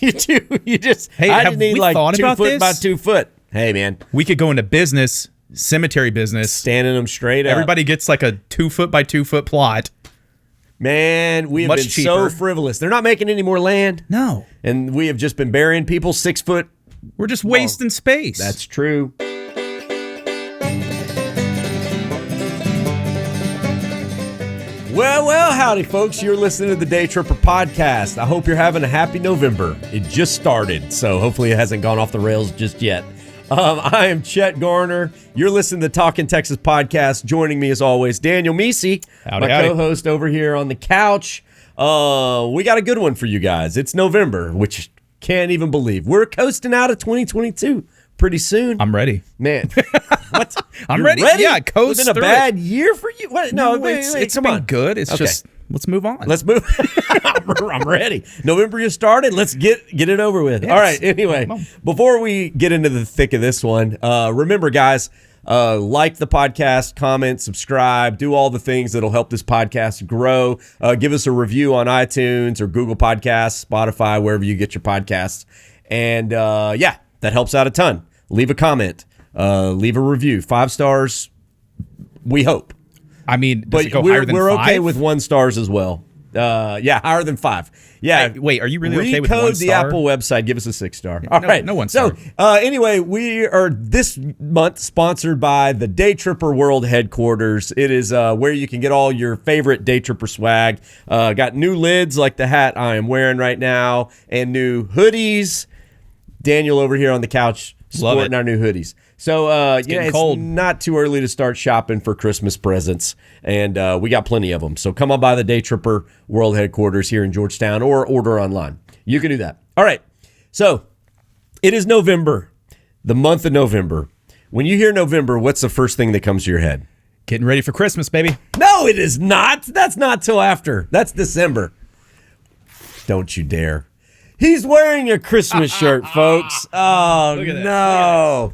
You do. You just. Hey, I have need we like thought 2 about foot this? by 2 foot. Hey, man. We could go into business, cemetery business. Standing them straight up. Everybody gets like a 2 foot by 2 foot plot. Man, we have Much been cheaper. so frivolous. They're not making any more land. No. And we have just been burying people 6 foot. We're just wasting space. That's true. Well, howdy, folks. You're listening to the Daytripper Podcast. I hope you're having a happy November. It just started, so hopefully it hasn't gone off the rails just yet. I am Chet, Garner. You're listening to the Talkin Texas Podcast. Joining me, as always, Daniel Mecey, Howdy, my howdy. co-host over here on the couch. We got a good one for you guys. It's November, which can't even believe. We're coasting out of 2022 pretty soon. I'm ready. Man, what? I'm You're ready. Yeah, coast It's been a through bad year for you. What? No, it's come been on. good. It's Okay. just, let's move on. Let's move. I'm ready. November just started. Let's get it over with. Yes. All right. Anyway, Come on. before we get into the thick of this one, remember, guys, like the podcast, comment, subscribe, do all the things that'll help this podcast grow. Give us a review on iTunes or Google Podcasts, Spotify, wherever you get your podcasts. And yeah, that helps out a ton. Leave a comment. Leave a review. 5 stars, we hope. I mean, does But it go higher than we're 5? okay with 1 stars as well. Yeah, higher than 5. Yeah. Hey, wait, are you really okay with Recode 1 the star? Apple website. Give us a 6-star. All right. no 1 So anyway, we are this month sponsored by the Daytripper World Headquarters. It is where you can get all your favorite Daytripper swag. Got new lids like the hat I am wearing right now, and new hoodies. Daniel over here on the couch Love sporting it. our new hoodies. So yeah, it's cold. not too early to start shopping for Christmas presents, and we got plenty of them. So come on by the Daytripper World Headquarters here in Georgetown, or order online. You can do that. All right. So it is November, the month of November. When you hear November, what's the first thing that comes to your head? Getting ready for Christmas, baby. No, it is not. That's not till after. That's December. Don't you dare. He's wearing a Christmas shirt, folks. Oh, Look at this. no.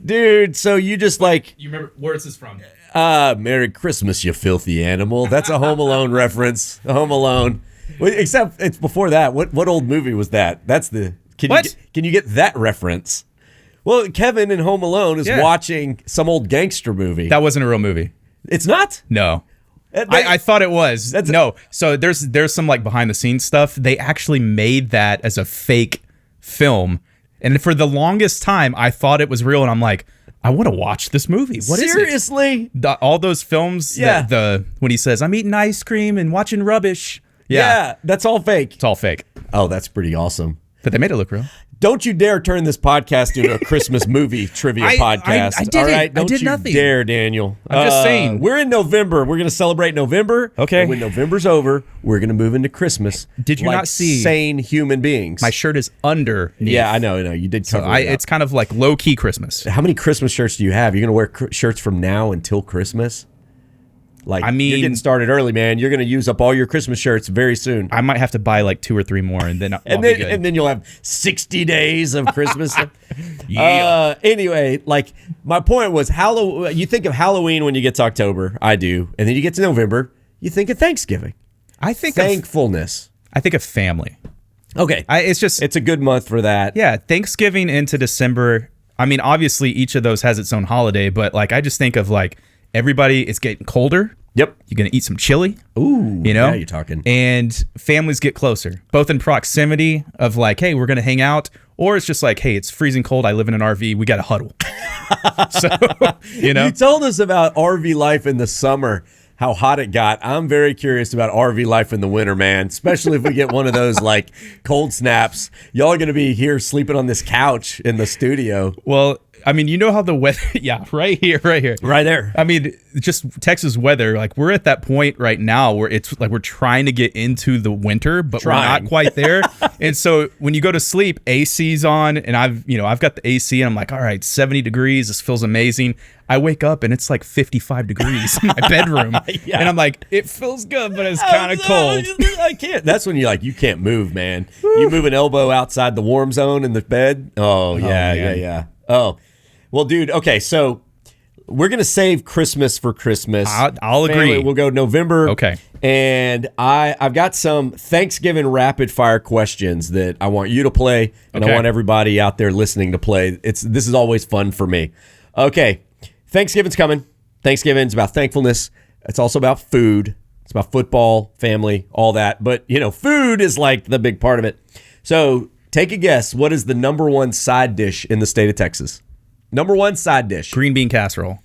Dude, so you just like, You remember, where is this from? Merry Christmas, you filthy animal. That's a Home Alone reference. Home Alone. Well, except it's before that. What old movie was that? That's the... What? Can you get that reference? Well, Kevin in Home Alone is watching some old gangster movie. That wasn't a real movie. It's not? No. I thought it was. No. So there's some like behind the scenes stuff. They actually made that as a fake film. And for the longest time, I thought it was real. And I'm like, I want to watch this movie. What is it? Seriously? All those films, Yeah. when he says, I'm eating ice cream and watching rubbish. Yeah, that's all fake. It's all fake. Oh, that's pretty awesome. But they made it look real. Don't you dare turn this podcast into a Christmas movie trivia podcast. I didn't. All right? I Don't did you nothing. dare, Daniel. I'm just saying. We're in November. We're going to celebrate November. Okay. And when November's over, we're going to move into Christmas. Did you like not see- sane human beings? My shirt is underneath. Yeah, I know. You did So cover it up. it's kind of like low key Christmas. How many Christmas shirts do you have? You're going to wear shirts from now until Christmas? Like, I mean- you're getting started early, man. You're going to use up all your Christmas shirts very soon. I might have to buy like 2 or 3 more, and then I'll be good. And then you'll have 60 days of Christmas. Yeah. Anyway, like my point was, you think of Halloween when you get to October. I do. And then you get to November, you think of Thanksgiving. I think Thankfulness. I think of family. Okay. It's a good month for that. yeah, Thanksgiving into December. I mean, obviously each of those has its own holiday, but like I just think of like everybody is getting colder. Yep. You're gonna eat some chili. Ooh. You know, Yeah, you're talking. And families get closer, both in proximity of like, hey, we're gonna hang out, or it's just like, hey, it's freezing cold. I live in an RV. We got to huddle. So, you know, You told us about RV life in the summer, how hot it got. I'm very curious about RV life in the winter, man, especially if we get one of those like cold snaps. Y'all are going to be here sleeping on this couch in the studio. well, I mean, you know how the weather, yeah, right here. Right there. I mean, just Texas weather, like we're at that point right now where it's like we're trying to get into the winter, but we're not quite there. And so when you go to sleep, AC's on, and I've got the AC, and I'm like, all right, 70 degrees, this feels amazing. I wake up and it's like 55 degrees in my bedroom. Yeah. And I'm like, it feels good, but it's kind of cold. I can't. That's when you can't move, man. You move an elbow outside the warm zone in the bed. Oh, yeah. man. Yeah. Oh, well, dude. Okay, so we're gonna save Christmas for Christmas. I'll agree. We'll go November. Okay. And I've got some Thanksgiving rapid fire questions that I want you to play, and I want everybody out there listening to play. This is always fun for me. Okay, Thanksgiving's coming. Thanksgiving's about thankfulness. It's also about food. It's about football, family, all that. But food is like the big part of it. So take a guess. What is the number one side dish in the state of Texas? Number one side dish. Green bean casserole.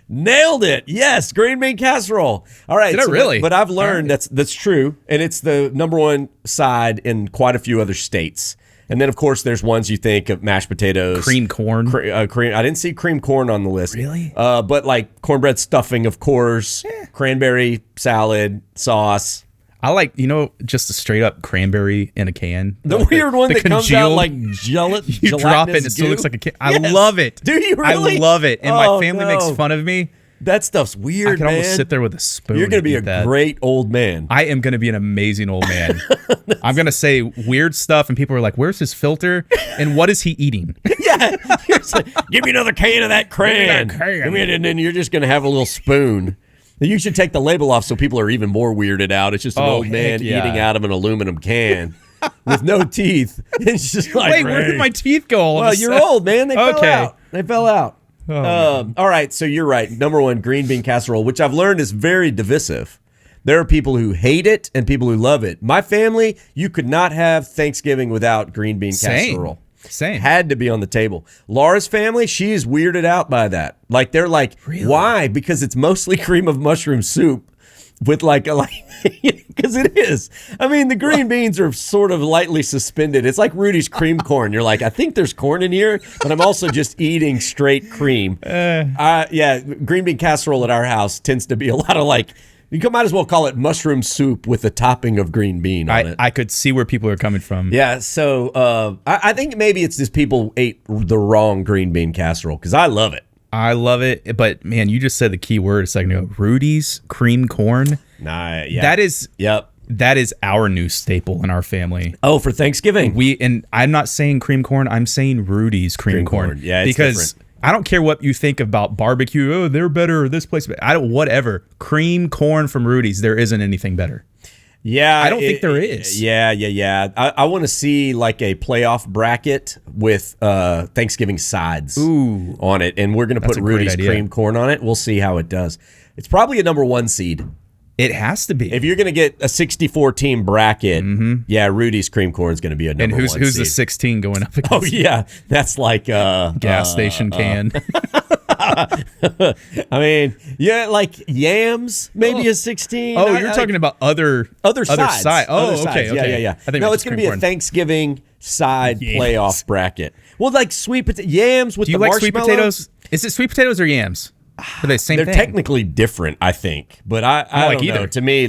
Nailed it. Yes, green bean casserole. All right. Did I really? But I've learned that's true, and it's the number one side in quite a few other states. And then, of course, there's ones you think of mashed potatoes. Cream corn. Cream. I didn't see cream corn on the list. Really? But like cornbread stuffing, of course. Yeah. Cranberry salad, sauce. I like, just a straight up cranberry in a can. The weird one that comes out like gelatin. You drop it and it still looks like a can. I love it. Do you really? I love it. And my family makes fun of me. That stuff's weird, I can almost sit there with a spoon. You're going to be a great old man. I am going to be an amazing old man. I'm going to say weird stuff, and people are like, where's his filter? And what is he eating? Yeah. Give me another can of that cran. And then you're just going to have a little spoon. You should take the label off so people are even more weirded out. It's just an old man eating out of an aluminum can with no teeth. It's just like, wait, where did my teeth go? Well, you're old, man. They fell out. They fell out. All right, so you're right. Number one, green bean casserole, which I've learned is very divisive. There are people who hate it and people who love it. My family, you could not have Thanksgiving without green bean casserole. Same. Had to be on the table. Laura's family, she is weirded out by that. Like, they're like, really? Why? Because it's mostly cream of mushroom soup with because it is. I mean, the green beans are sort of lightly suspended. It's like Rudy's cream corn. You're like, I think there's corn in here, but I'm also just eating straight cream. Green bean casserole at our house tends to be a lot of you might as well call it mushroom soup with a topping of green bean on it. I could see where people are coming from. Yeah, so I think maybe it's just people ate the wrong green bean casserole because I love it. I love it, but man, you just said the key word a second ago. Rudy's cream corn. Nah, yeah. That is our new staple in our family. Oh, for Thanksgiving. And I'm not saying cream corn, I'm saying Rudy's cream corn. Yeah, it's because different. I don't care what you think about barbecue. Oh, they're better. This place, whatever. Cream corn from Rudy's. There isn't anything better. Yeah, I don't think there is. Yeah. I want to see like a playoff bracket with Thanksgiving sides on it, and we're going to put Rudy's cream corn on it. We'll see how it does. It's probably a number one seed. It has to be. If you're going to get a 64 team bracket, Rudy's cream corn is going to be a number one seed. And who's the 16 going up against? Oh yeah, that's like gas station can. I mean, like yams, maybe a 16. Oh, you're talking about other sides. Oh, okay. Yeah. No, it's going to be a Thanksgiving side playoff bracket. Well, like sweet yams with the marshmallows. Do you like sweet potatoes? Is it sweet potatoes or yams? Are they the same thing? They're technically different, I think. But I don't like either. Know. To me,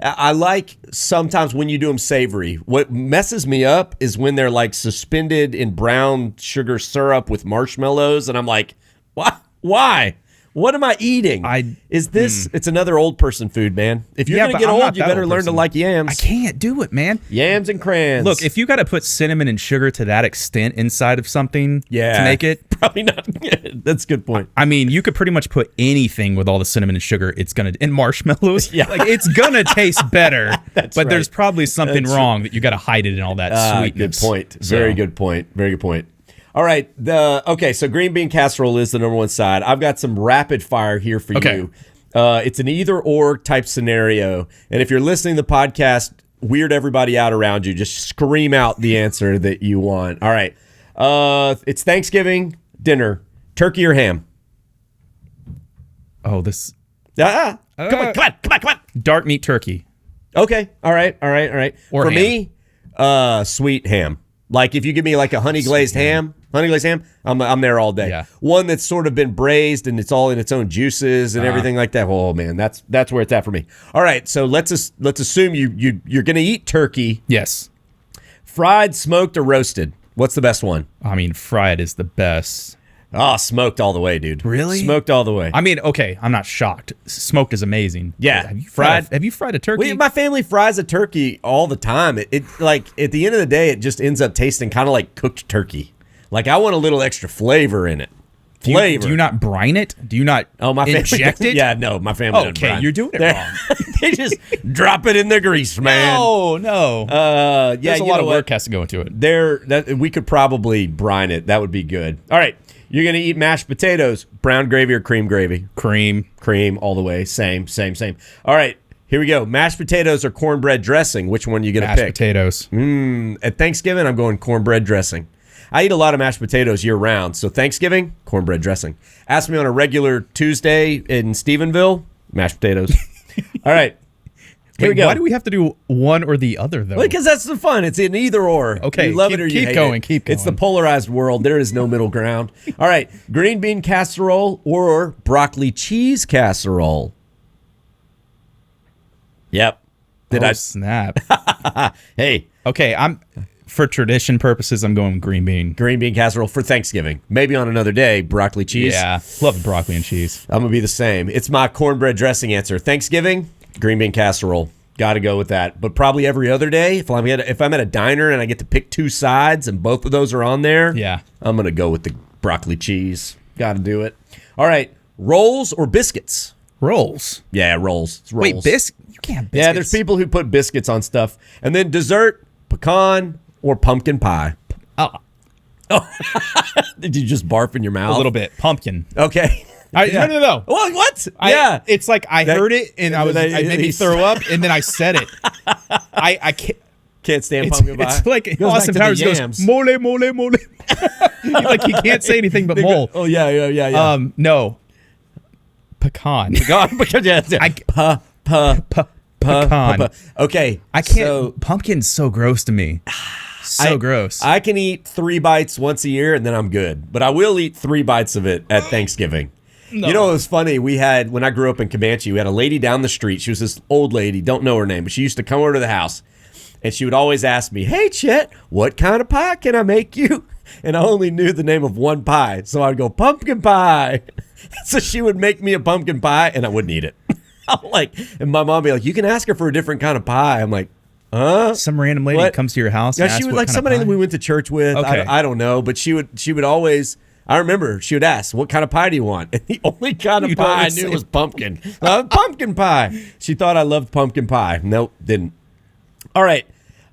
I like sometimes when you do them savory. What messes me up is when they're like suspended in brown sugar syrup with marshmallows, and I'm like, why? What am I eating? It's another old person food, man. If you're going to get old, you better learn to like yams. I can't do it, man. Yams and crayons. Look, if you got to put cinnamon and sugar to that extent inside of something to make it. Probably not good. That's a good point. I mean, you could pretty much put anything with all the cinnamon and sugar. And marshmallows. Yeah. It's going to taste better. But there's probably something wrong that you got to hide it in all that sweetness. Good point. Very good point. Very good point. All right. So green bean casserole is the number one side. I've got some rapid fire here for you. It's an either or type scenario. And if you're listening to the podcast, weird everybody out around you. Just scream out the answer that you want. All right. It's Thanksgiving dinner. Turkey or ham? Oh, this. Come on. Dark meat turkey. Okay. All right. Or for ham. Me, sweet ham. Like if you give me like a honey glazed ham, I'm there all day. Yeah. One that's sort of been braised and it's all in its own juices and everything like that. Oh man, that's where it's at for me. All right, so let's assume you're gonna eat turkey. Yes. Fried, smoked, or roasted? What's the best one? I mean, fried is the best. Oh, smoked all the way, dude. Really? Smoked all the way. I mean, okay, I'm not shocked. Smoked is amazing. Yeah. Have you fried a turkey? My family fries a turkey all the time. It like at the end of the day, it just ends up tasting kind of like cooked turkey. Like I want a little extra flavor in it. flavor. Do you not brine it? Do you not inject it? Yeah, no, my family doesn't brine. You're doing it wrong. They just drop it in the grease, man. No. There's a lot of work has to go into it. We could probably brine it. That would be good. All right. You're going to eat mashed potatoes, brown gravy or cream gravy? Cream all the way. Same. All right. Here we go. Mashed potatoes or cornbread dressing? Which one you going to pick? Mashed potatoes. At Thanksgiving, I'm going cornbread dressing. I eat a lot of mashed potatoes year round. So Thanksgiving, cornbread dressing. Ask me on a regular Tuesday in Stephenville, mashed potatoes. All right. Here we go. Why do we have to do one or the other, though? Well, because that's the fun. It's an either or. Okay, you love it or you hate it. Keep going. It's the polarized world. There is no middle ground. All right. Green bean casserole or broccoli cheese casserole? Yep. Snap. Hey. Okay, for tradition purposes, I'm going green bean. Green bean casserole for Thanksgiving. Maybe on another day, broccoli cheese. Yeah, love broccoli and cheese. I'm going to be the same. It's my cornbread dressing answer. Thanksgiving, green bean casserole. Got to go with that. But probably every other day, if I'm at a diner and I get to pick two sides and both of those are on there, yeah, I'm going to go with the broccoli cheese. Got to do it. All right. Rolls or biscuits? Rolls. Yeah, rolls. It's rolls. Wait, you can't have biscuits. Yeah, there's people who put biscuits on stuff. And then dessert, pecan or pumpkin pie. Oh. Did you just barf in your mouth? A little bit. Pumpkin. Okay. No. What? Yeah. It's like I heard it and I made me throw up and then I said it. I can't stand pumpkin pie. It's like Austin Powers goes, mole. Like he can't say anything but mole. Oh, yeah. No. Pecan. Pecan. Okay. I can't. Pumpkin's so gross to me. Gross. I can eat 3 bites once a year and then I'm good. But I will eat 3 bites of it at Thanksgiving. No. You know, it was funny. When I grew up in Comanche, we had a lady down the street. She was this old lady. Don't know her name, but she used to come over to the house. And she would always ask me, "Hey, Chet, what kind of pie can I make you?" And I only knew the name of one pie. So I'd go, pumpkin pie. So she would make me a pumpkin pie and I wouldn't eat it. And my mom would be like, "You can ask her for a different kind of pie." I'm like, some random lady comes to your house. Yeah, she was like somebody that we went to church with. Okay. I don't know, but she would always. I remember she would ask, "What kind of pie do you want?" And the only kind of pie I knew was pumpkin. Pumpkin pie. She thought I loved pumpkin pie. Nope, didn't. All right.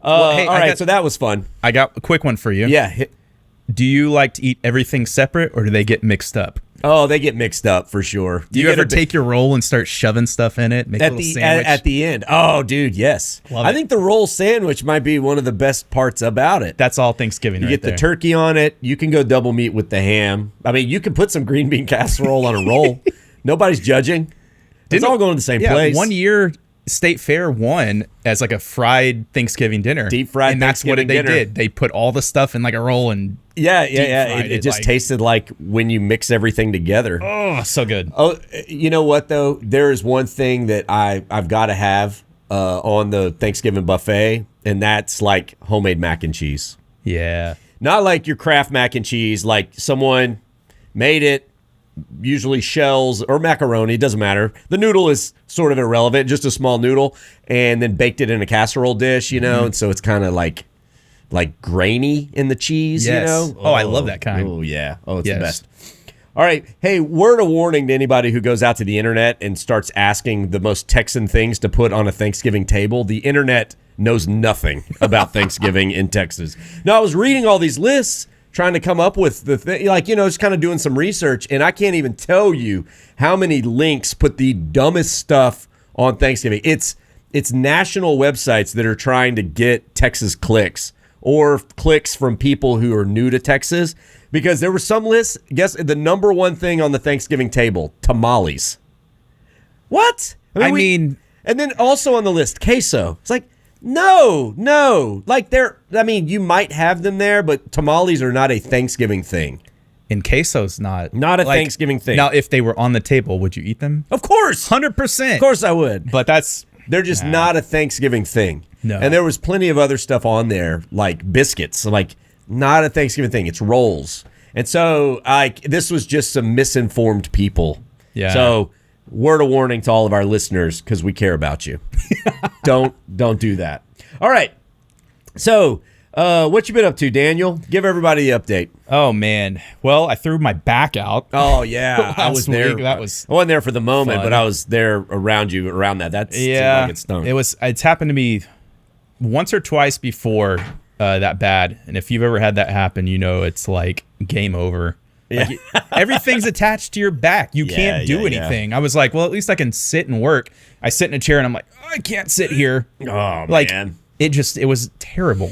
So that was fun. I got a quick one for you. Yeah. Do you like to eat everything separate or do they get mixed up? Oh, they get mixed up for sure. Do you ever take your roll and start shoving stuff in it? Make a little sandwich? At the end. Oh, dude, yes. I think the roll sandwich might be one of the best parts about it. That's all Thanksgiving You get the turkey on it. You can go double meat with the ham. I mean, you can put some green bean casserole on a roll. Nobody's judging. It's all going to the same place. 1 year, State Fair won as like a fried Thanksgiving dinner. Deep fried and that's what they did. They put all the stuff in like a roll and It just tasted like when you mix everything together. Oh, so good. Oh, you know what though? There is one thing that I've got to have on the Thanksgiving buffet, and that's like homemade mac and cheese. Yeah. Not like your Kraft mac and cheese, like someone made it. Usually shells or macaroni, doesn't matter. The noodle is sort of irrelevant, just a small noodle, and then baked it in a casserole dish, and so it's kind of like grainy in the cheese, Yes. Oh, I love that kind. Oh, yeah. Oh, it's the best. All right. Hey, word of warning to anybody who goes out to the internet and starts asking the most Texan things to put on a Thanksgiving table. The internet knows nothing about Thanksgiving in Texas. Now, I was reading all these lists, trying to come up with the thing, just kind of doing some research, and I can't even tell you how many links put the dumbest stuff on Thanksgiving. It's national websites that are trying to get Texas clicks or clicks from people who are new to Texas, because there were some lists. Guess the number one thing on the Thanksgiving table: tamales. What? I mean, and then also on the list, queso. It's like, no. Like you might have them there, but tamales are not a Thanksgiving thing. And queso's not a Thanksgiving thing. Now, if they were on the table, would you eat them? Of course. 100%. Of course I would. But they're just not a Thanksgiving thing. No. And there was plenty of other stuff on there, like biscuits. Like, not a Thanksgiving thing. It's rolls. And so this was just some misinformed people. Yeah. So word of warning to all of our listeners, because we care about you. Don't do that. All right. So What you been up to, Daniel? Give everybody the update. Oh, man. Well, I threw my back out. Oh, yeah. I was there. That was I wasn't there for the moment, fun. but I was there around that. That seemed like it stunk. It's happened to me once or twice before that bad. And if you've ever had that happen, you know it's like game over. Yeah. Like, everything's attached to your back. You can't do anything. I was like, well, at least I can sit and work. I sit in a chair and I'm like, oh, I can't sit here. Oh, like, man. It was terrible.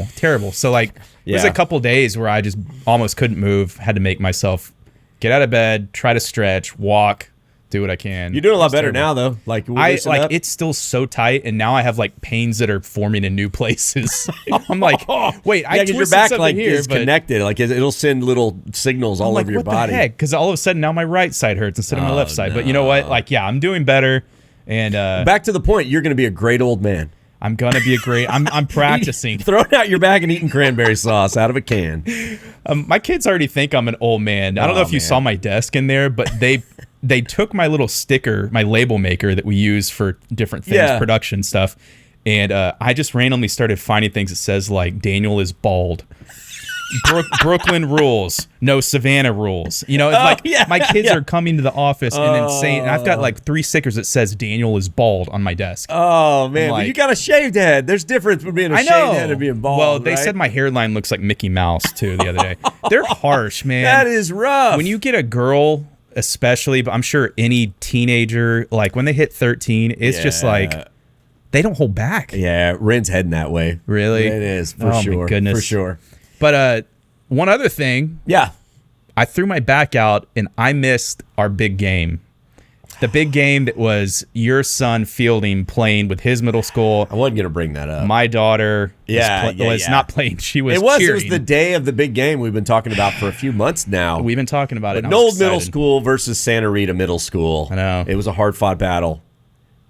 So like, it was a couple days where I just almost couldn't move. Had to make myself get out of bed, try to stretch, walk, do what I can. You're doing a lot better now, though. Like, it's still so tight, and now I have like pains that are forming in new places. I'm like, wait, I twisted your back something like here, is connected. Like it'll send little signals all over your body. What the heck? Because all of a sudden now my right side hurts instead of my left side. But you know what? Like, yeah, I'm doing better. And back to the point, you're going to be a great old man. I'm gonna be a great. I'm practicing. Throwing out your bag and eating cranberry sauce out of a can. My kids already think I'm an old man. I don't know if you saw my desk in there, but they took my little sticker, my label maker that we use for different things, production stuff, and I just randomly started finding things that says like Daniel is bald. Brooklyn rules, no Savannah rules. You know, it's my kids are coming to the office and then saying, and I've got like 3 stickers that says Daniel is bald on my desk. Oh man, but you got a shaved head. There's difference between a shaved head and being bald. Well, they said my hairline looks like Mickey Mouse too the other day. They're harsh, man. That is rough. When you get a girl, especially, but I'm sure any teenager, like when they hit 13, it's just like they don't hold back. Yeah, Ren's heading that way. Really? It is for sure. My goodness. For sure. But one other thing. Yeah. I threw my back out and I missed our big game. The big game that was your son Fielding playing with his middle school. I wasn't going to bring that up. My daughter was not playing. She was cheering. It was the day of the big game we've been talking about for a few months now. We've been talking about it. Knoll Middle School versus Santa Rita Middle School. I know. It was a hard-fought battle.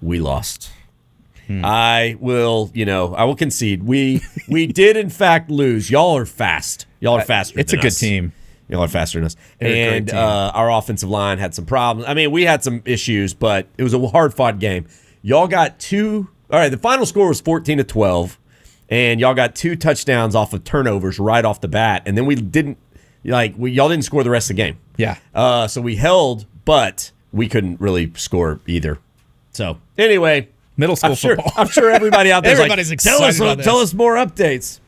We lost. I will concede. We did in fact lose. Y'all are fast. Y'all are faster. It's than a good us. team. Y'all are faster than us. And our offensive line had some problems. I mean, we had some issues, but it was a hard-fought game. Y'all got 2. All right, the final score was 14-12, and y'all got 2 touchdowns off of turnovers right off the bat, and then y'all didn't score the rest of the game. Yeah. So we held, but we couldn't really score either. So anyway. Middle school football. I'm sure everybody out there everybody's excited about this. Tell us more updates.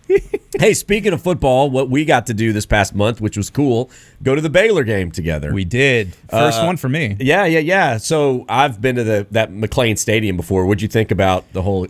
Hey, speaking of football, what we got to do this past month, which was cool, go to the Baylor game together. We did. First one for me. Yeah. So I've been to that McLean Stadium before. What'd you think about the whole?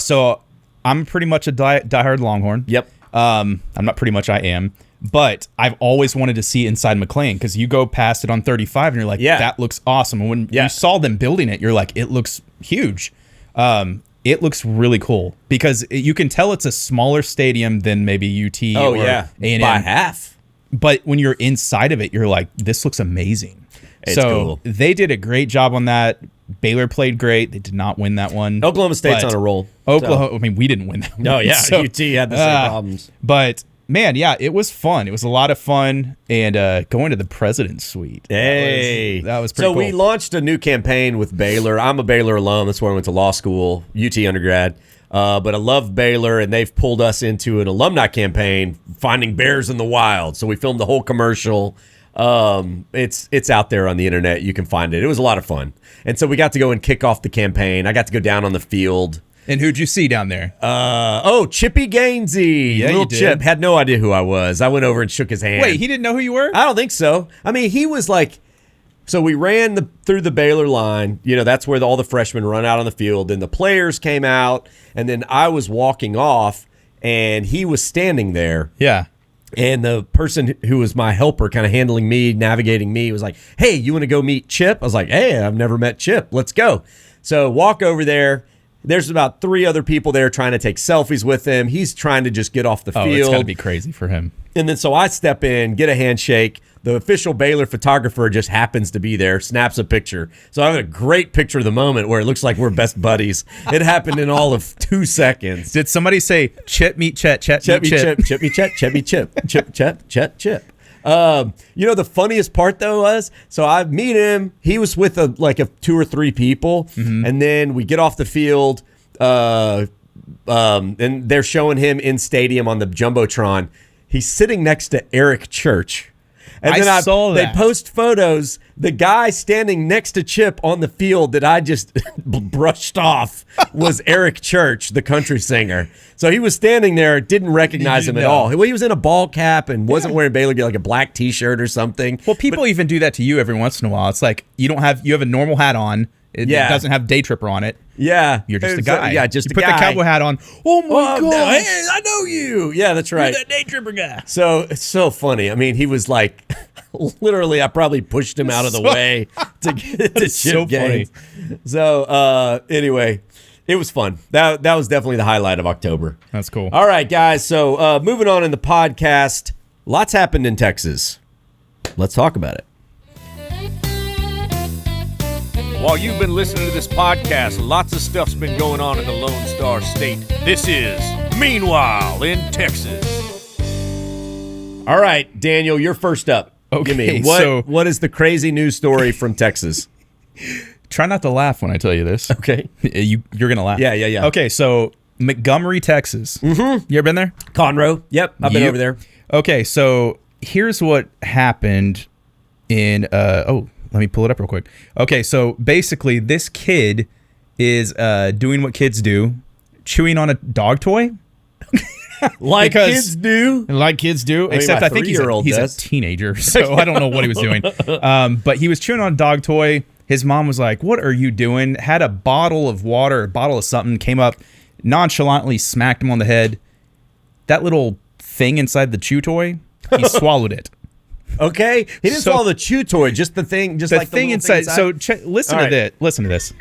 So I'm pretty much a diehard Longhorn. Yep. I'm not pretty much. I am. But I've always wanted to see inside McLean because you go past it on 35 and you're like, that looks awesome. And when you saw them building it, you're like, it looks huge. It looks really cool because you can tell it's a smaller stadium than maybe UT or A&M. By half. But when you're inside of it, you're like, this looks amazing. It's cool. They did a great job on that. Baylor played great. They did not win that one. Oklahoma State's on a roll. I mean, we didn't win that one. No, UT had the same problems. But man, yeah, it was fun. It was a lot of fun, and going to the President's Suite. Hey, that was pretty cool. So we launched a new campaign with Baylor. I'm a Baylor alum. That's where I went to law school, UT undergrad. But I love Baylor, and they've pulled us into an alumni campaign, finding bears in the wild. So we filmed the whole commercial. It's out there on the internet. You can find it. It was a lot of fun. And so we got to go and kick off the campaign. I got to go down on the field. And who'd you see down there? Chippy Gainsey. Yeah, Little Chip. Had no idea who I was. I went over and shook his hand. Wait, he didn't know who you were? I don't think so. I mean, he was like, so we ran through the Baylor line. You know, that's where all the freshmen run out on the field. Then the players came out, and then I was walking off, and he was standing there. Yeah. And the person who was my helper, kind of handling me, navigating me, was like, hey, you want to go meet Chip? I was like, hey, I've never met Chip. Let's go. So walk over there. There's about 3 other people there trying to take selfies with him. He's trying to just get off the field. It's got to be crazy for him. And then so I step in, get a handshake. The official Baylor photographer just happens to be there, snaps a picture. So I have a great picture of the moment where it looks like we're best buddies. It happened in all of 2 seconds. Did somebody say, Chip meet Chet, Chet meet Chip? Chip meet Chet, Chet meet Chip, Chip, Chet, Chip. The funniest part though was, so I meet him. He was with 2 or 3 people, and then we get off the field. and they're showing him in stadium on the Jumbotron. He's sitting next to Eric Church. And then I saw that. They post photos. The guy standing next to Chip on the field that I just brushed off was Eric Church, the country singer. So he was standing there, didn't recognize him at all. Well, he was in a ball cap and wasn't wearing Baylor gear, like a black T-shirt or something. Well, people even do that to you every once in a while. It's like you have a normal hat on. It doesn't have Daytripper on it. Yeah. You're just a guy. Yeah, just you a put guy. the cowboy hat on. Oh, my God. No, hey, I know you. Yeah, that's right. You're that Daytripper guy. So it's so funny. I mean, he was like, literally, I probably pushed him out of the way to get to Chip games. So anyway, it was fun. That was definitely the highlight of October. That's cool. All right, guys. So moving on in the podcast, lots happened in Texas. Let's talk about it. While you've been listening to this podcast, lots of stuff's been going on in the Lone Star State. This is Meanwhile in Texas. All right, Daniel, you're first up. Okay, Give me, what is the crazy news story from Texas? Try not to laugh when I tell you this. Okay. You're going to laugh. Yeah. Okay, so Montgomery, Texas. Mm-hmm. You ever been there? Conroe. Yep, I've been over there. Okay, so here's what happened in let me pull it up real quick. Okay, so basically this kid is doing what kids do, chewing on a dog toy. Kids do. Like kids do, except I think he's a teenager, so I don't know what he was doing. But he was chewing on a dog toy. His mom was like, "What are you doing?" Had a bottle of water, a bottle of something, came up, nonchalantly smacked him on the head. That little thing inside the chew toy, he swallowed it. Okay, he didn't swallow the chew toy, just the thing, just like the thing inside. So listen to this. Listen to this.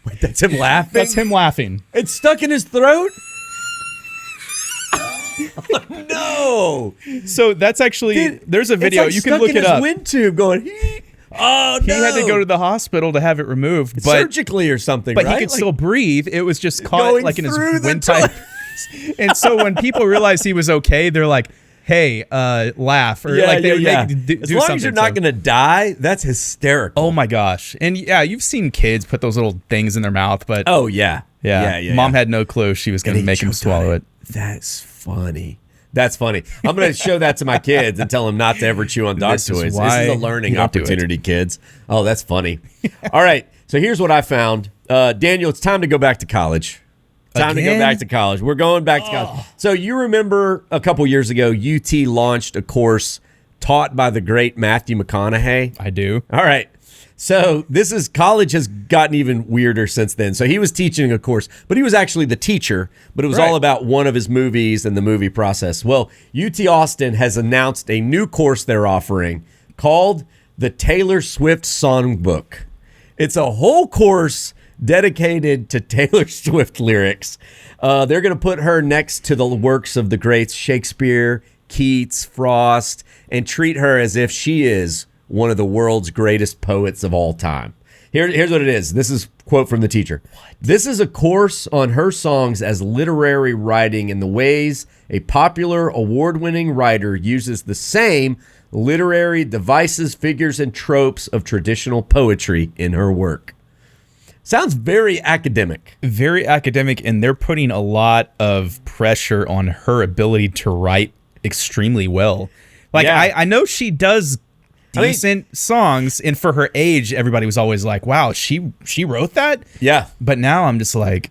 Wait, that's him laughing. That's him laughing. It's stuck in his throat. No. So that's actually there's a video. It's like you can look it up. Wind tube going. Oh no! He had to go to the hospital to have it removed, surgically or something. But right? he could still breathe. It was just caught like in his windpipe. And so when people realized he was okay, they're like, "Hey, laugh," or like they would do something. As long as you're not going to die, that's hysterical. Oh my gosh! And yeah, you've seen kids put those little things in their mouth, but yeah. Mom had no clue she was going to make him swallow it. That's funny. That's funny. I'm going to show that to my kids and tell them not to ever chew on dog toys. This is a learning opportunity, kids. Oh, that's funny. All right. So here's what I found. Daniel, it's time to go back to college. Time to go back to college. We're going back to college. So you remember a couple years ago, UT launched a course taught by the great Matthew McConaughey? I do. All right. So college has gotten even weirder since then. So he was teaching a course, but he was actually the teacher, but it was all about one of his movies and the movie process. Well, UT Austin has announced a new course they're offering called the Taylor Swift Songbook. It's a whole course dedicated to Taylor Swift lyrics. They're going to put her next to the works of the greats Shakespeare, Keats, Frost, and treat her as if she is one of the world's greatest poets of all time. Here's what it is. This is a quote from the teacher. This is a course on her songs as literary writing in the ways a popular award-winning writer uses the same literary devices, figures, and tropes of traditional poetry in her work. Sounds very academic. Very academic, and they're putting a lot of pressure on her ability to write extremely well. I know she does decent songs, and for her age, everybody was always like, "Wow, she wrote that." Yeah, but now I'm just like,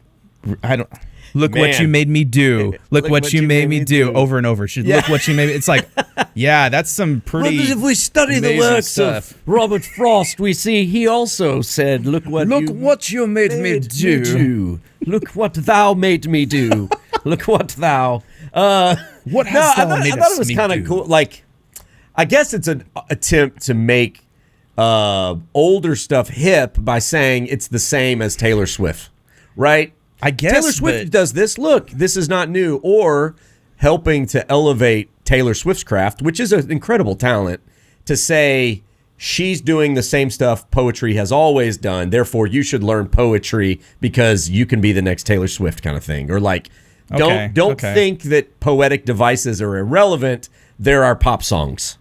I don't. Look what you made me do. Look what you made me do. Over and over. Look what you made me. It's like, yeah, that's some pretty. Well, if we study the works of Robert Frost, we see he also said, "Look what you made me do. Look what thou made me do. Look what thou." What has thou made us? I thought it was kind of cool. Like, I guess it's an attempt to make older stuff hip by saying it's the same as Taylor Swift, right? I guess Taylor Swift does this. Look, this is not new. Or helping to elevate Taylor Swift's craft, which is an incredible talent, to say she's doing the same stuff poetry has always done. Therefore, you should learn poetry because you can be the next Taylor Swift kind of thing. Or like, don't think that poetic devices are irrelevant. There are pop songs.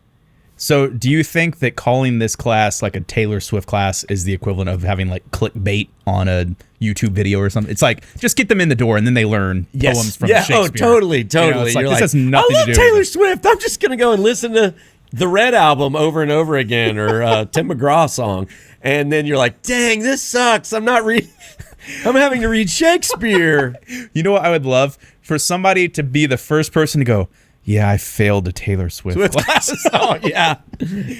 So do you think that calling this class like a Taylor Swift class is the equivalent of having like clickbait on a YouTube video or something? It's like, just get them in the door and then they learn poems from Shakespeare. Oh, totally. It's like, You're this like, has nothing I love to do Taylor with it. Swift. I'm just going to go and listen to the Red album over and over again, or Tim McGraw song. And then you're like, dang, this sucks. I'm having to read Shakespeare. You know what I would love? For somebody to be the first person to go, yeah, I failed a Taylor Swift class. Oh, yeah.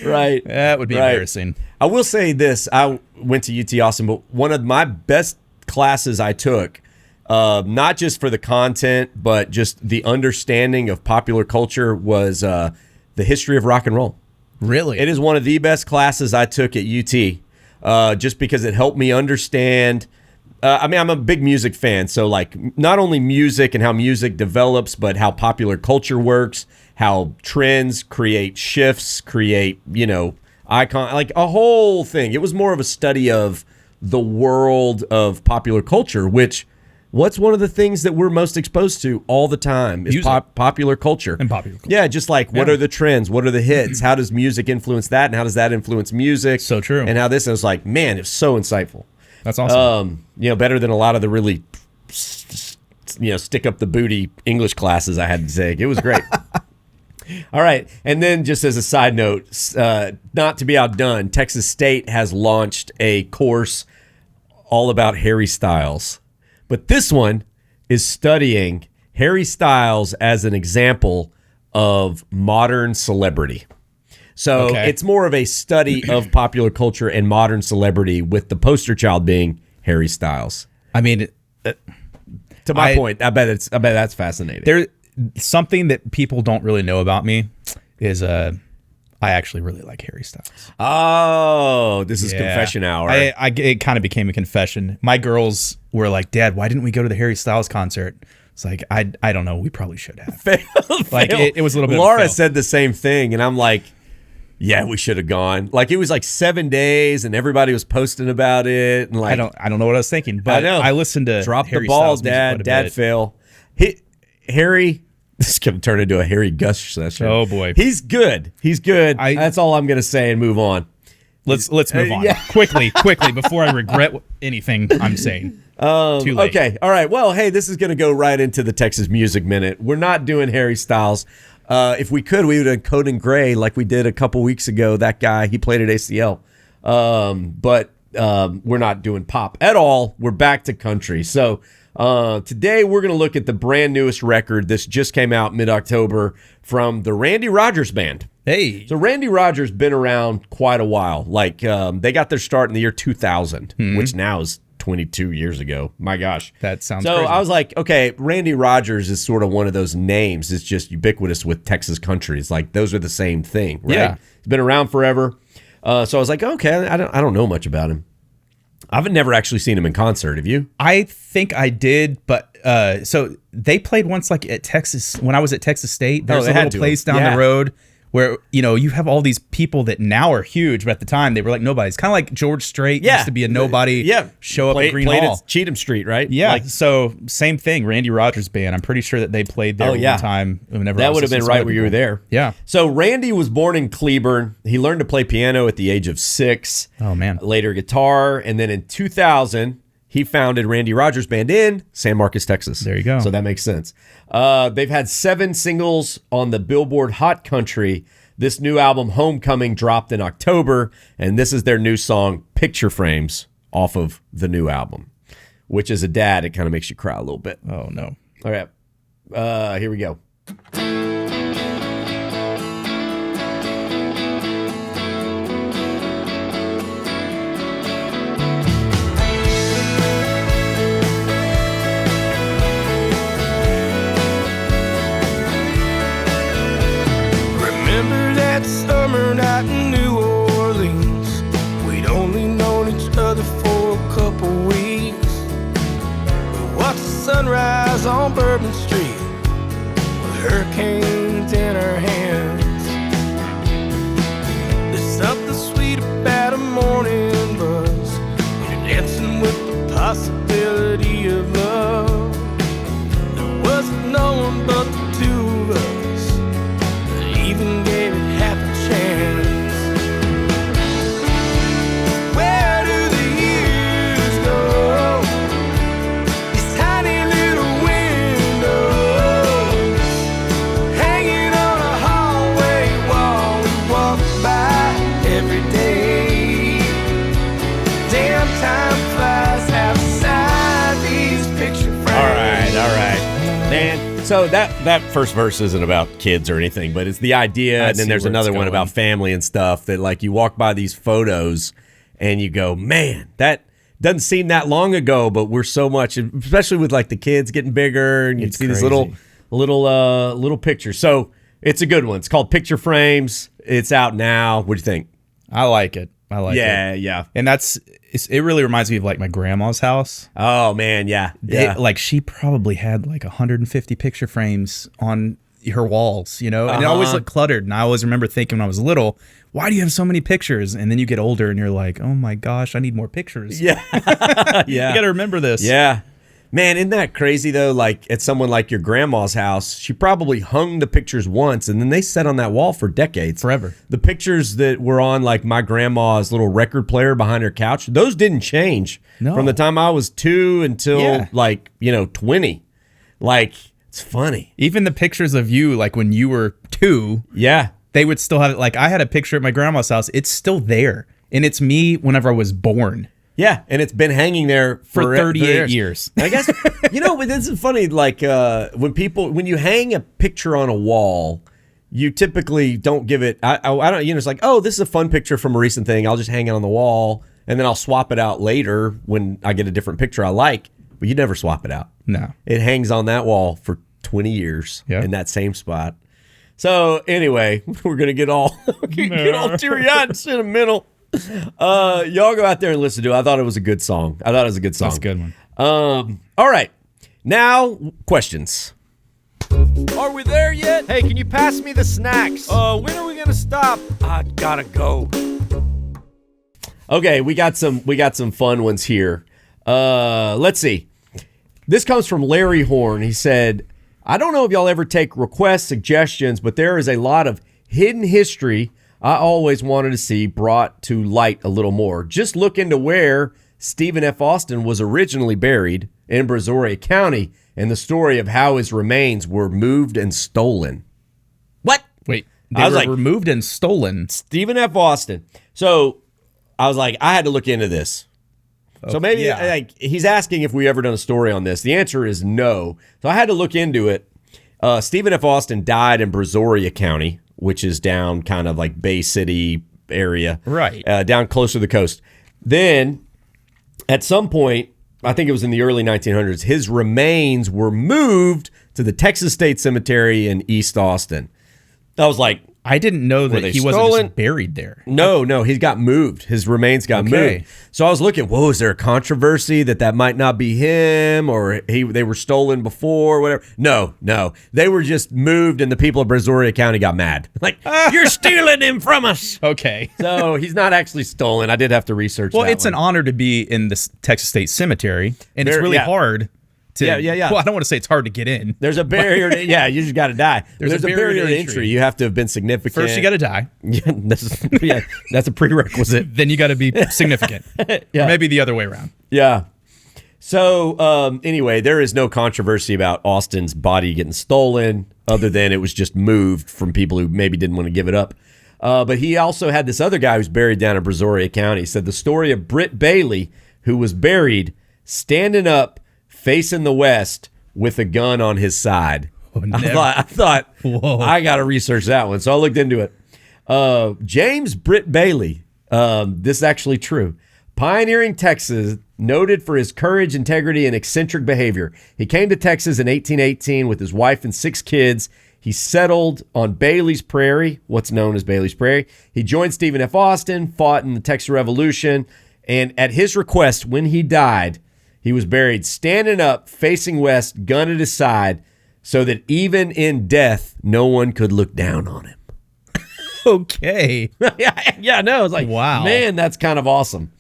Right. That would be embarrassing. I will say this. I went to UT Austin, but one of my best classes I took, not just for the content, but just the understanding of popular culture, was the history of rock and roll. Really? It is one of the best classes I took at UT, just because it helped me understand. I mean, I'm a big music fan, so like not only music and how music develops, but how popular culture works, how trends create shifts, create, icon, like a whole thing. It was more of a study of the world of popular culture, which what's one of the things that we're most exposed to all the time is popular culture. And popular culture. Yeah, just like what are the trends? What are the hits? How does music influence that? And how does that influence music? So true. And how this is like, man, it's so insightful. That's awesome. Better than a lot of the really, stick up the booty English classes I had to take. It was great. All right. And then just as a side note, not to be outdone, Texas State has launched a course all about Harry Styles. But this one is studying Harry Styles as an example of modern celebrity. So it's more of a study of popular culture and modern celebrity, with the poster child being Harry Styles. I mean, to my point, I bet that's fascinating. There, something that people don't really know about me is I actually really like Harry Styles. Oh, this is confession hour. It kind of became a confession. My girls were like, "Dad, why didn't we go to the Harry Styles concert?" It's like, I don't know. We probably should have. Like it was a little bit. Laura said the same thing, and I'm like, yeah, we should have gone. Like, it was like 7 days, and everybody was posting about it. And like, I don't know what I was thinking, but I listened to Drop Harry the ball, Styles Dad. Dad fail. Harry, this is going to turn into a Harry gush session. Oh boy, he's good. He's good. That's all I'm going to say and move on. Let's move on quickly before I regret anything I'm saying. Too late. Okay, all right. Well, hey, this is going to go right into the Texas Music Minute. We're not doing Harry Styles. If we could, we would have Code and Gray like we did a couple weeks ago. That guy, he played at ACL. But we're not doing pop at all. We're back to country. So today we're going to look at the brand newest record. This just came out mid-October from the Randy Rogers Band. Hey. So Randy Rogers been around quite a while. Like they got their start in the year 2000, which now is 22 years ago. My gosh. That sounds so crazy. I was like, okay, Randy Rogers is sort of one of those names. It's just ubiquitous with Texas country. It's like those are the same thing, right? Yeah. He's been around forever. So I was like, okay, I don't know much about him. I've never actually seen him in concert. Have you? I think I did, but so they played once like at Texas when I was at Texas State. There's a little place down the road where, you have all these people that now are huge, but at the time they were like nobodies. Kind of like George Strait used to be a nobody. Show up at Green Hall. At Cheatham Street, right? Yeah. So same thing. Randy Rogers Band. I'm pretty sure that they played there one time. Whenever that would have been right where you were there. Yeah. So Randy was born in Cleburne. He learned to play piano at the age of 6. Oh man. Later guitar, and then in 2000 he founded Randy Rogers Band in San Marcos, Texas. There you go. So that makes sense. They've had 7 singles on the Billboard Hot Country. This new album, Homecoming, dropped in October, and this is their new song, Picture Frames, off of the new album, which as a dad, it kind of makes you cry a little bit. Oh, no. All right. Here we go. Summer night in New Orleans, we'd only known each other for a couple weeks. We watched the sunrise on Bourbon Street with hurricanes in our hands. There's something sweet about a morning buzz when you're dancing with the possibility of love. There wasn't no one but the two of us that even gave it half a chance. Man, so that first verse isn't about kids or anything, but it's the idea, and then there's another one about family and stuff that, like, you walk by these photos and you go, man, that doesn't seem that long ago, but we're so much, especially with like the kids getting bigger, and you see these little pictures. So it's a good one. It's called Picture Frames. It's out now. What do you think? I like it. Yeah. And it really reminds me of like my grandma's house. Oh man, yeah. Like she probably had like 150 picture frames on her walls, and it always looked cluttered. And I always remember thinking when I was little, why do you have so many pictures? And then you get older and you're like, oh my gosh, I need more pictures. Yeah. You got to remember this. Yeah. Man, isn't that crazy though? Like at someone like your grandma's house, she probably hung the pictures once and then they sat on that wall for decades. Forever. The pictures that were on like my grandma's little record player behind her couch, those didn't change from the time I was 2 until 20. Like, it's funny. Even the pictures of you, like when you were 2. Yeah. They would still have it. Like I had a picture at my grandma's house. It's still there. And it's me whenever I was born. Yeah, and it's been hanging there for 38 years. I guess, but this is funny, like when you hang a picture on a wall, you typically don't give it, I don't, it's like, oh, this is a fun picture from a recent thing. I'll just hang it on the wall, and then I'll swap it out later when I get a different picture I like, but you never swap it out. No. It hangs on that wall for 20 years in that same spot. So anyway, we're going to get all teary-eyed and sentimental. Y'all go out there and listen to it. I thought it was a good song. That's a good one. All right. Now, questions. Are we there yet? Hey, can you pass me the snacks? When are we gonna stop? I gotta go. Okay, we got some fun ones here. Let's see. This comes from Larry Horn. He said, I don't know if y'all ever take requests, suggestions, but there is a lot of hidden history I always wanted to see brought to light a little more. Just look into where Stephen F. Austin was originally buried in Brazoria County and the story of how his remains were moved and stolen. What? Wait, they were removed and stolen? Stephen F. Austin. So I was like, I had to look into this. Okay, so maybe like he's asking if we ever done a story on this. The answer is no. So I had to look into it. Stephen F. Austin died in Brazoria County, which is down kind of like Bay City area. Right. Down close to the coast. Then, at some point, I think it was in the early 1900s, his remains were moved to the Texas State Cemetery in East Austin. I was like, I didn't know that he wasn't just buried there. No, he got moved. His remains got moved. So I was looking, whoa, is there a controversy that might not be him, or they were stolen before, whatever? No. They were just moved, and the people of Brazoria County got mad. Like, you're stealing him from us. Okay. So he's not actually stolen. I did have to research that. Well, it's an honor to be in the Texas State Cemetery, and it's really hard. Well, I don't want to say it's hard to get in. There's a barrier. You just got to die. There's a barrier to entry. You have to have been significant. First, you got to die. That's a prerequisite. Then you got to be significant. Or maybe the other way around. Yeah. So anyway, there is no controversy about Austin's body getting stolen, other than it was just moved from people who maybe didn't want to give it up. But he also had this other guy who's buried down in Brazoria County. He said the story of Britt Bailey, who was buried standing up, facing the west with a gun on his side. I thought I got to research that one. So I looked into it. James Britt Bailey, this is actually true. Pioneering Texas, noted for his courage, integrity, and eccentric behavior. He came to Texas in 1818 with his wife and 6 kids. He settled on Bailey's Prairie, what's known as Bailey's Prairie. He joined Stephen F. Austin, fought in the Texas Revolution, and at his request, when he died, he was buried standing up, facing west, gun at his side, so that even in death, no one could look down on him. Okay. No, it's like, wow, man, that's kind of awesome.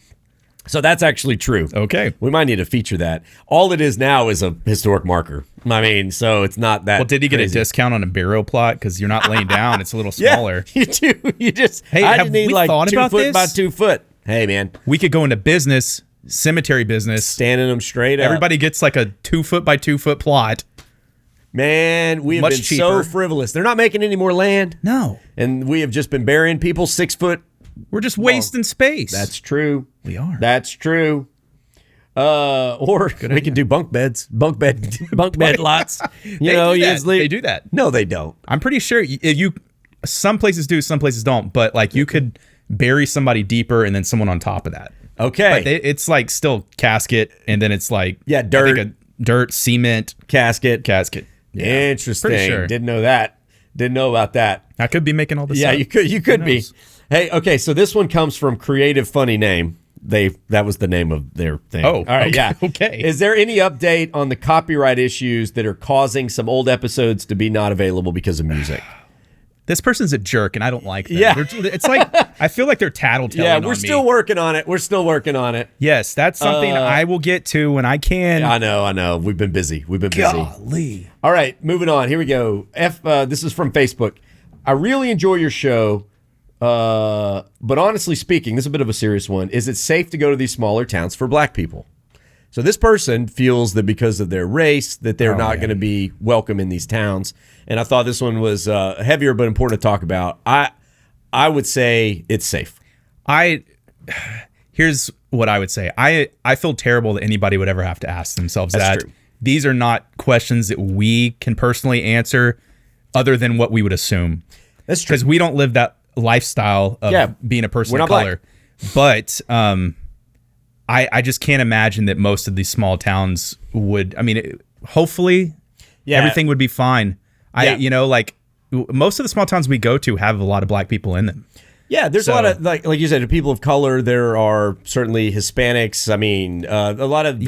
So that's actually true. Okay. We might need to feature that. All it is now is a historic marker. I mean, so it's not that. Well, did he get a discount on a burial plot? Because you're not laying down. It's a little smaller. Yeah, you do. You just, hey, I have need we like thought 2 about foot this? by 2 foot. Hey, man. We could go into business, cemetery business. Standing them straight up. Everybody gets like a 2 foot by 2 foot plot. Man, we have Much been cheaper. so frivolous. They're not making any more land. No. And we have just been burying people 6 foot. We're just wasting space. That's true. We are. That's true. Or we can do bunk bed lots. They do that. No, they don't. I'm pretty sure some places do, some places don't. But like you could bury somebody deeper and then someone on top of that. Okay, but it's like still casket, and then it's like dirt, dirt, cement, casket. Yeah. Interesting. Pretty sure. Didn't know that. Didn't know about that. I could be making all this. Yeah, up. you could be. Hey, okay. So this one comes from Creative Funny Name. That was the name of their thing. Oh, all right. Okay, yeah. Okay. Is there any update on the copyright issues that are causing some old episodes to be not available because of music? This person's a jerk, and I don't like them. Yeah. It's like, I feel like they're tattletelling Yeah, on we're me. still working on it. Yes, that's something I will get to when I can. I know. We've been busy. Golly. All right, moving on. Here we go. This is from Facebook. I really enjoy your show, but honestly speaking, this is a bit of a serious one. Is it safe to go to these smaller towns for black people? So this person feels that because of their race that they're not going to be welcome in these towns. And I thought this one was heavier but important to talk about. I would say it's safe. Here's what I would say. I feel terrible that anybody would ever have to ask themselves that. True. These are not questions that we can personally answer other than what we would assume. That's true. Because we don't live that lifestyle of being a person of color. Black. But I just can't imagine that most of these small towns would. I mean, hopefully, everything would be fine. Most of the small towns we go to have a lot of black people in them. Yeah, there's a lot of like you said, people of color. There are certainly Hispanics. I mean, a lot of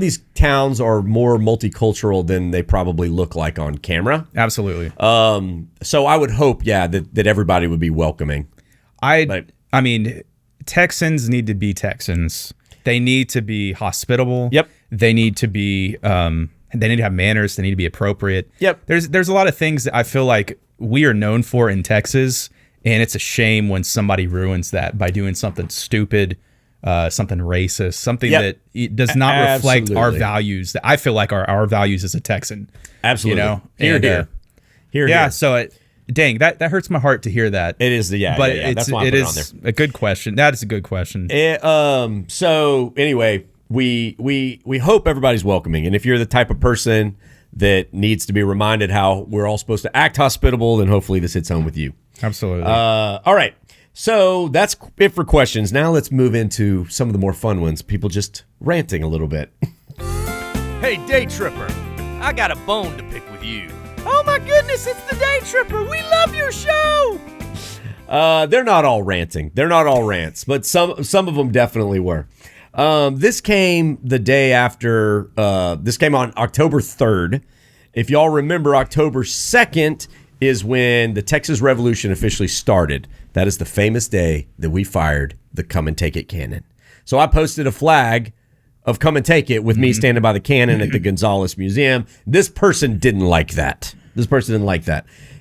these towns are more multicultural than they probably look like on camera. Absolutely. So I would hope, that everybody would be welcoming. I mean, Texans need to be Texans. They need to be hospitable. Yep. They need to be. They need to have manners. They need to be appropriate. Yep. There's a lot of things that I feel like we are known for in Texas, and it's a shame when somebody ruins that by doing something stupid, something racist, something that does not reflect our values. That I feel like are our values as a Texan. Absolutely. Here. So dang, that hurts my heart to hear that. It is that's why it is a good question. That is a good question. So anyway, we hope everybody's welcoming, and if you're the type of person that needs to be reminded how we're all supposed to act hospitable, then hopefully this hits home with you. Absolutely. All right. So that's it for questions. Now let's move into some of the more fun ones. People just ranting a little bit. Hey, Daytripper, I got a bone to pick with you. Oh my goodness, it's the Daytripper. We love your show. They're not all ranting. They're not all rants, but some of them definitely were. This came the day after. This came on October 3rd. If y'all remember, October 2nd is when the Texas Revolution officially started. That is the famous day that we fired the Come and Take It cannon. So I posted a flag of Come and Take It with me standing by the cannon at the Gonzales Museum. This person didn't like that.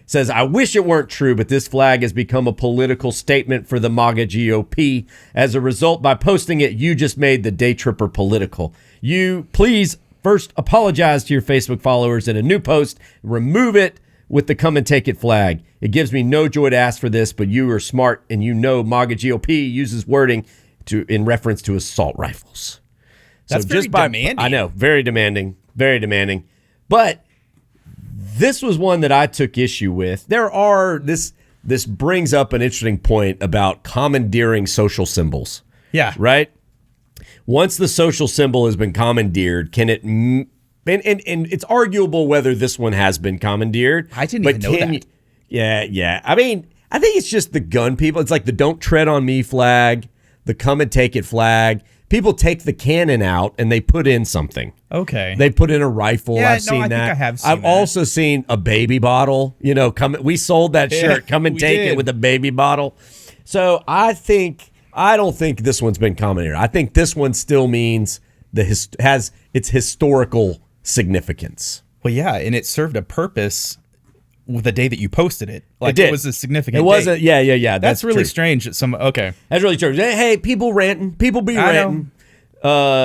Says, I wish it weren't true, but this flag has become a political statement for the MAGA GOP. As a result, by posting it, you just made the Daytripper political. You please first apologize to your Facebook followers in a new post. Remove it with the Come and Take It flag. It gives me no joy to ask for this, but you are smart and you know MAGA GOP uses wording in reference to assault rifles. That's very demanding. I know, very demanding. But this was one that I took issue with. This brings up an interesting point about commandeering social symbols. Yeah. Right? Once the social symbol has been commandeered, can it... And it's arguable whether this one has been commandeered. I didn't even know that. Yeah. I mean, I think it's just the gun people. It's like the Don't Tread on Me flag, the Come and Take It flag. People take the cannon out and they put in something. Okay. They put in a rifle. Yeah, I've seen that. think I have seen I've that. also seen a baby bottle. We sold that shirt. Come and take it with a baby bottle. So I don't think this one's been commandeered. I think this one still means has its historical significance. Well, yeah, and it served a purpose with the day that you posted it. Like, it did. It was a significant It wasn't. day. Yeah. That's really true. strange. Okay. That's really true. Hey, people ranting. People be ranting.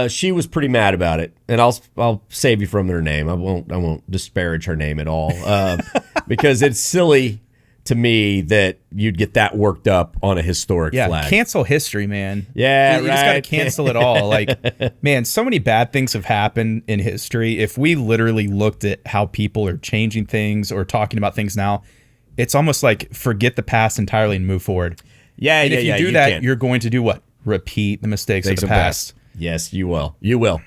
She was pretty mad about it, and I'll save you from her name. I won't disparage her name at all because it's silly to me that you'd get that worked up on a historic flag. Cancel history, man. Yeah, you just got to cancel it all. Like, man, so many bad things have happened in history. If we literally looked at how people are changing things or talking about things now, it's almost like forget the past entirely and move forward. Yeah, and if you do that, you're going to do what? Repeat the mistakes of the past. Yes, you will. You will.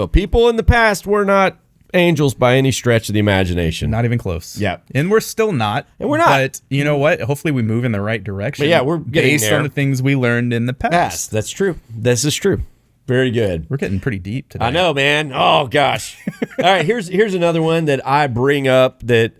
People in the past were not angels by any stretch of the imagination. Not even close. Yeah. And we're still not. And we're not. But you know what? Hopefully we move in the right direction. But yeah, we're getting based there. on the things we learned in the past. That's true. This is true. Very good. We're getting pretty deep today. I know, man. Oh, gosh. All right, here's another one that I bring up that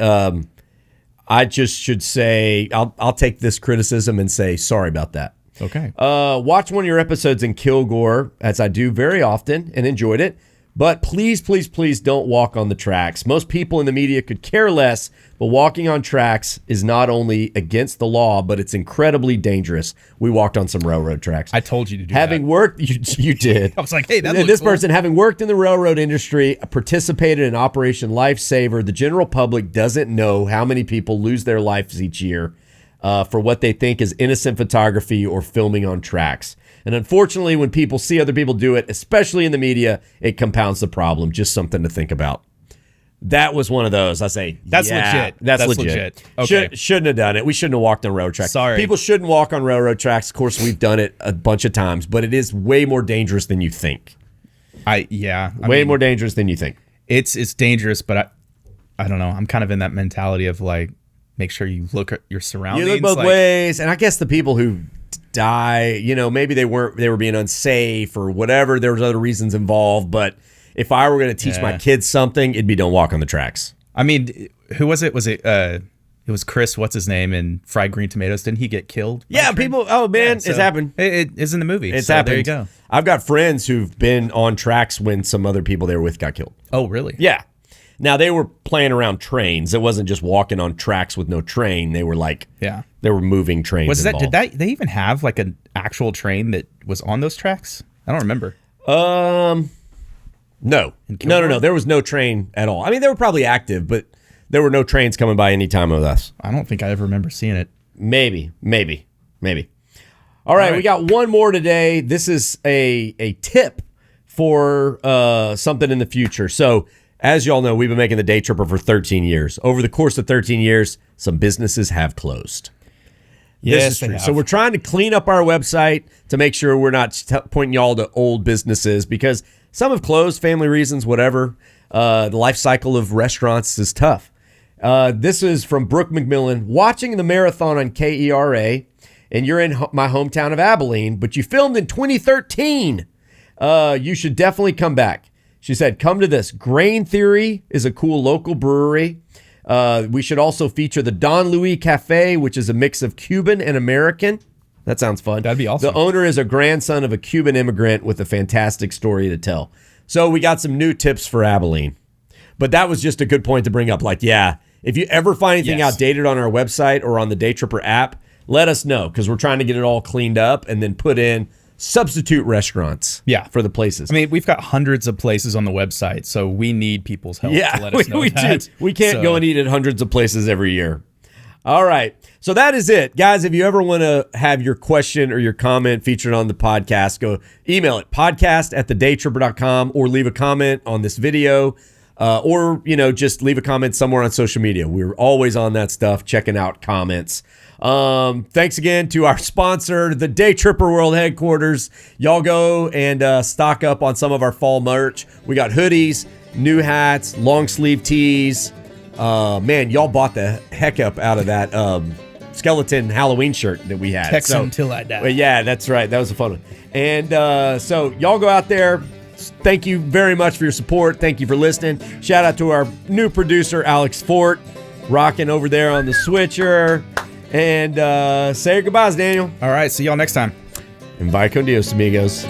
I just should say, I'll take this criticism and say sorry about that. Okay. Watch one of your episodes in Kilgore, as I do very often, and enjoyed it. But please, please, please don't walk on the tracks. Most people in the media could care less, but walking on tracks is not only against the law, but it's incredibly dangerous. We walked on some railroad tracks. I told you to do Having that. worked, you did. I was like, hey, This person, having worked in the railroad industry, participated in Operation Lifesaver, the general public doesn't know how many people lose their lives each year for what they think is innocent photography or filming on tracks. And unfortunately, when people see other people do it, especially in the media, it compounds the problem. Just something to think about. That was one of those. I say, That's legit. That's legit. Okay. Shouldn't have done it. We shouldn't have walked on railroad tracks. Sorry. People shouldn't walk on railroad tracks. Of course, we've done it a bunch of times, but it is way more dangerous than you think. I mean, more dangerous than you think. It's dangerous, but I don't know. I'm kind of in that mentality of like, make sure you look at your surroundings. You look both ways, and I guess the people who die, maybe they were being unsafe or whatever. There was other reasons involved, but if I were going to teach my kids something, it'd be don't walk on the tracks. I mean, who was it? It was Chris, what's his name, in Fried Green Tomatoes. Didn't he get killed? Yeah, people, oh man, it's happened. It is in the movie. It's so happened. There you go. I've got friends who've been on tracks when some other people they were with got killed. Oh, really? Yeah. Now, they were playing around trains. It wasn't just walking on tracks with no train. They were like, they were moving trains. Did they even have like an actual train that was on those tracks? I don't remember. No. There was no train at all. I mean, they were probably active, but there were no trains coming by any time with us. I don't think I ever remember seeing it. Maybe. All right, we got one more today. This is a tip for something in the future. So, as y'all know, we've been making the Daytripper for 13 years. Over the course of 13 years, some businesses have closed. Yes, so we're trying to clean up our website to make sure we're not pointing y'all to old businesses because some have closed, family reasons, whatever. The life cycle of restaurants is tough. This is from Brooke McMillan. Watching the marathon on KERA, and you're in my hometown of Abilene, but you filmed in 2013. You should definitely come back. She said, come to this. Grain Theory is a cool local brewery. We should also feature the Don Louis Cafe, which is a mix of Cuban and American. That sounds fun. That'd be awesome. The owner is a grandson of a Cuban immigrant with a fantastic story to tell. So we got some new tips for Abilene. But that was just a good point to bring up. Like, if you ever find anything outdated on our website or on the Daytripper app, let us know because we're trying to get it all cleaned up and then put in substitute restaurants for the places. I mean, we've got hundreds of places on the website, so we need people's help to let us know we that. do. We can't go and eat at hundreds of places every year. All right. So that is it. Guys, if you ever want to have your question or your comment featured on the podcast, go email it, podcast@thedaytripper.com, or leave a comment on this video, or, just leave a comment somewhere on social media. We're always on that stuff, checking out comments. Thanks again to our sponsor, the Daytripper World Headquarters. Y'all go and stock up on some of our fall merch. We got hoodies, new hats, long sleeve tees. Man, y'all bought the heck up out of that skeleton Halloween shirt that we had. Texas until I die. Yeah, that's right. That was a fun one. And so y'all go out there. Thank you very much for your support. Thank you for listening. Shout out to our new producer, Alex Fort, rocking over there on the switcher. And say your goodbyes, Daniel. All right, see y'all next time. And bye con Dios, amigos.